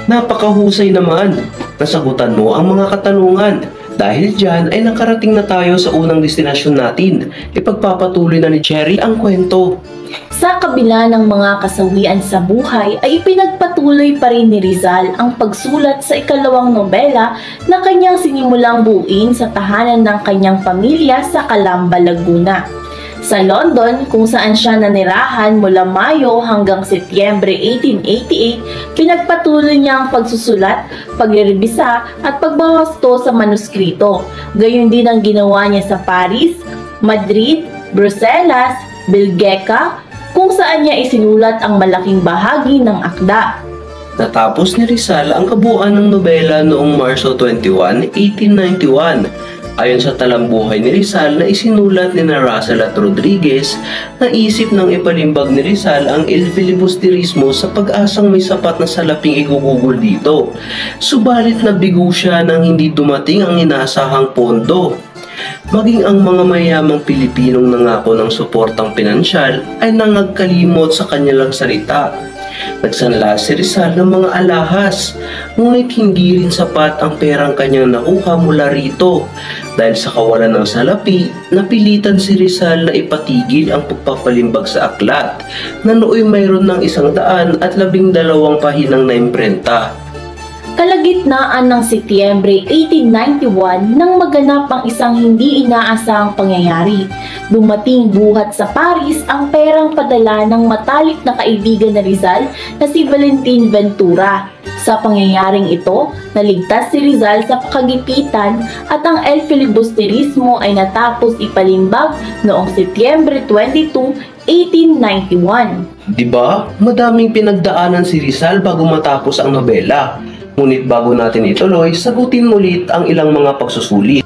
Napakahusay naman. Nasagutan mo ang mga katanungan. Dahil dyan ay nakarating na tayo sa unang destinasyon natin. Ipagpapatuloy na ni Cherry ang kwento. Sa kabila ng mga kasawian sa buhay ay ipinagpatuloy pa rin ni Rizal ang pagsulat sa ikalawang nobela na kanyang sinimulang buuin sa tahanan ng kanyang pamilya sa Calamba, Laguna. Sa London, kung saan siya nanirahan mula Mayo hanggang Setyembre 1888, pinagpatuloy niya ang pagsusulat, pagrerebisa at pagbawasto sa manuskrito. Gayon din ang ginawa niya sa Paris, Madrid, Bruselas, Belgica, kung saan niya isinulat ang malaking bahagi ng akda. Natapos ni Rizal ang kabuuan ng nobela noong Marso 21, 1891. Ayon sa talambuhay ni Rizal na isinulat ni Russell at Rodriguez, naisip ng ipalimbag ni Rizal ang El Filibusterismo sa pag-asang may sapat na salaping igugugol dito. Subalit nabigo siya nang hindi dumating ang inaasahang pondo. Maging ang mga mayamang Pilipinong nangako ng suportang pinansyal ay nangagkalimot sa kanilang salita. Nagsanla si Rizal ng mga alahas, ngunit hindi rin sapat ang perang kanyang nakuha mula rito. Dahil sa kawalan ng salapi, napilitan si Rizal na ipatigil ang pagpapalimbag sa aklat na nooy mayroon ng 112 pahinang na imprenta. Kalagitnaan ng Setyembre 1891 nang maganap ang isang hindi inaasahang pangyayari. Dumating buhat sa Paris ang perang padala ng matalik na kaibigan na Rizal na si Valentin Ventura. Sa pangyayaring ito, naligtas si Rizal sa pakagipitan at ang El Filibusterismo ay natapos ipalimbag noong Setyembre 22, 1891. Diba? Madaming pinagdaanan si Rizal bago matapos ang nobela. Ngunit bago natin ituloy, sagutin ulit ang ilang mga pagsusulit.